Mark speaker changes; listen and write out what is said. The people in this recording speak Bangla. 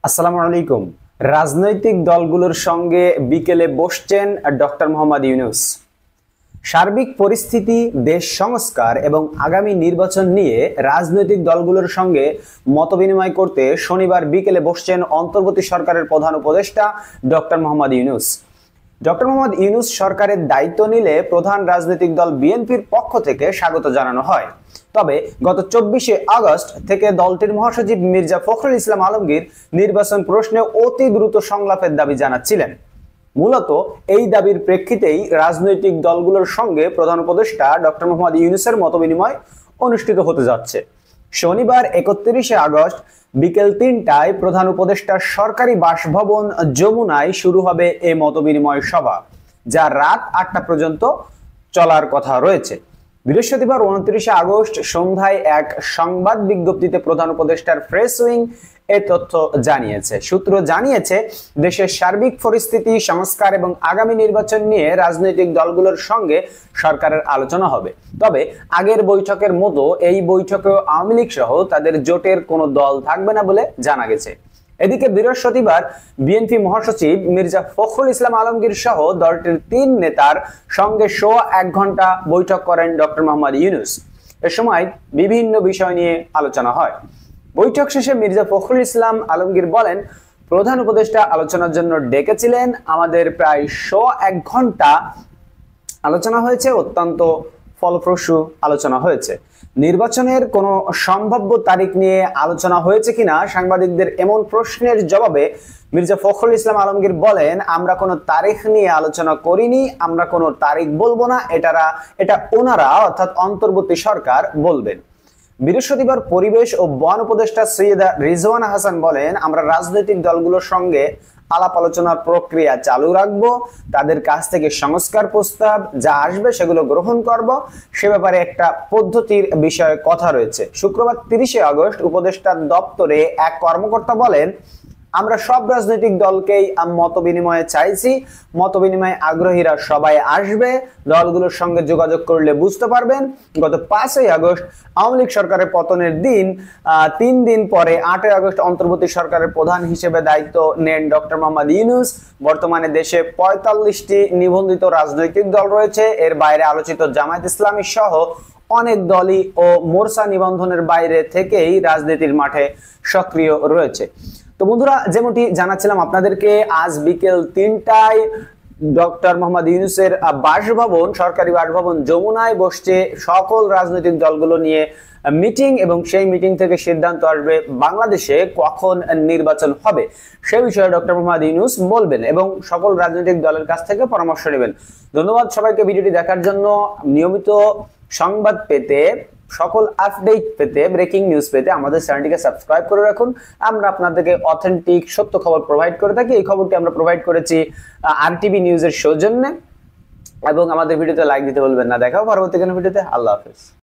Speaker 1: আসসালামু আলাইকুম। রাজনৈতিক দলগুলোর সঙ্গে বিকেলে বসছেন ডক্টর মোহাম্মদ ইউনূস। সার্বিক পরিস্থিতি, দেশ সংস্কার এবং আগামী নির্বাচন নিয়ে রাজনৈতিক দলগুলোর সঙ্গে মতবিনিময় করতে শনিবার বিকেলে বসছেন অন্তর্বর্তী সরকারের প্রধান উপদেষ্টা ডক্টর মোহাম্মদ ইউনূস। ডক্টর মোহাম্মদ ইউনূস সরকারের দায়িত্ব নিলে প্রধান রাজনৈতিক দল বিএনপির পক্ষ থেকে স্বাগত জানানো হয়। তবে গত 24শে আগস্ট থেকে দলটির মহাসচিব মির্জা ফখরুল ইসলাম আলমগীর নির্বাচন প্রশ্নে অতি দ্রুত সংলাপের দাবি জানাচ্ছিলেন। মূলত এই দাবির প্রেক্ষিতেই রাজনৈতিক দলগুলোর সঙ্গে প্রধান উপদেষ্টা ডক্টর মোহাম্মদ ইউনূসের মতবিনিময় অনুষ্ঠিত হতে যাচ্ছে। শনিবার 31শে আগস্ট বিকেল 3টায় প্রধান উপদেষ্টার সরকারি বাসভবন যমুনায় শুরু হবে এই মতবিনিময় সভা, যা রাত 8টা পর্যন্ত চলার কথা রয়েছে। বৃহস্পতিবার 29শে আগস্ট সন্ধ্যায় এক সংবাদ বিজ্ঞপ্তিতে প্রধান উপদেষ্টার প্রেস উইং এ তথ্য জানিয়েছে। সূত্র জানিয়েছে, দেশের সার্বিক পরিস্থিতি, সংস্কার এবং আগামী নির্বাচন নিয়ে রাজনৈতিক দলগুলোর সঙ্গে সরকারের আলোচনা হবে। তবে আগের বৈঠকের মতো এই বৈঠকেও আওয়ামী লীগ সহ তাদের জোটের কোনো দল থাকবে না বলে জানা গেছে। এদিকে বৃহস্পতিবার বিএনপি মহাসচিব মির্জা ফখরুল ইসলাম আলমগীর সহ দলটির 3 নেতার সঙ্গে 1 ঘন্টা বৈঠক করেন ডক্টর মোহাম্মদ ইউনূস। এ সময় বিভিন্ন বিষয় নিয়ে আলোচনা হয়। বৈঠক শেষে মির্জা ফখরুল ইসলাম আলমগীর বলেন, প্রধান উপদেষ্টা আলোচনার জন্য ডেকেছিলেন। আমাদের প্রায় 1 ঘন্টা আলোচনা হয়েছে, অত্যন্ত ফলপ্রসূ আলোচনা হয়েছে। নির্বাচনের কোনো সম্ভাব্য তারিখ নিয়ে আলোচনা হয়েছে কিনা সাংবাদিকদের এমন প্রশ্নের জবাবে মির্জা ফখরুল ইসলাম আলমগীর বলেন, আমরা কোনো তারিখ নিয়ে আলোচনা করিনি, আমরা কোনো তারিখ বলবো না, এটা ওনারা অর্থাৎ অন্তর্বর্তী সরকার বলবেন। বৃহস্পতিবার পরিবেশ ও বন উপদেষ্টা সৈয়দা রিজওয়ানা হাসান বলেন, আমরা রাজনৈতিক দলগুলোর সঙ্গে আলাপ আলোচনার প্রক্রিয়া চালু রাখবো। তাদের কাছ থেকে সংস্কার প্রস্তাব যা আসবে সেগুলো গ্রহণ করব। সে ব্যাপারে একটা পদ্ধতির বিষয়ে কথা রয়েছে। শুক্রবার 30শে আগস্ট উপদেষ্টার দপ্তরে এক কর্মকর্তা বলেন, আমরা সব রাজনৈতিক দলকেই মতবিনিময়ে চাইছি। মতবিনিময়ে আগ্রহীরা সবাই আসবে। দলগুলোর সঙ্গে যোগাযোগ করলে বুঝতে পারবেন। গত 5ই আগস্ট আওয়ামী লীগ সরকারের পতনের দিন 3 দিন পরে 8ই আগস্ট অন্তর্বর্তী সরকারের প্রধান হিসেবে দায়িত্ব নেন ডক্টর মোহাম্মদ ইউনূস। বর্তমানে দেশে 45টি নিবন্ধিত রাজনৈতিক দল রয়েছে। এর বাইরে আলোচিত জামায়াত ইসলামী সহ অনেক দলই ও মোর্চা নিবন্ধনের বাইরে থেকেই রাজনীতির মাঠে সক্রিয় রয়েছে। তো বন্ধুরা, যেমনটি জানাচ্ছিলাম আপনাদেরকে, আজ বিকেল 3টায় ডক্টর মোহাম্মদ ইউনূসের বাসভবন, সরকারি বাসভবন যমুনায় বসছে সকল রাজনৈতিক দলগুলো নিয়ে মিটিং, এবং সেই মিটিং থেকে সিদ্ধান্ত আসবে বাংলাদেশে কখন নির্বাচন হবে সে বিষয়ে ডক্টর মোহাম্মদ ইউনূস বলবেন এবং সকল রাজনৈতিক দলের কাছ থেকে পরামর্শ নেবেন। ধন্যবাদ সবাইকে ভিডিওটি দেখার জন্য। নিয়মিত সংবাদ পেতে, সকল আপডেট পেতে, ব্রেকিং নিউজ পেতে আমাদের চ্যানেলটিকে সাবস্ক্রাইব করে রাখুন। আমরা আপনাদেরকে অথেন্টিক সত্য খবর প্রোভাইড করে থাকি। এই খবরটি আমরা প্রোভাইড করেছি আরটিভি নিউজের সৌজন্যে, এবং আমাদের ভিডিওতে লাইক দিতে ভুলবেন না। দেখা হবে পরবর্তী কোনো ভিডিওতে। আল্লাহ হাফেজ।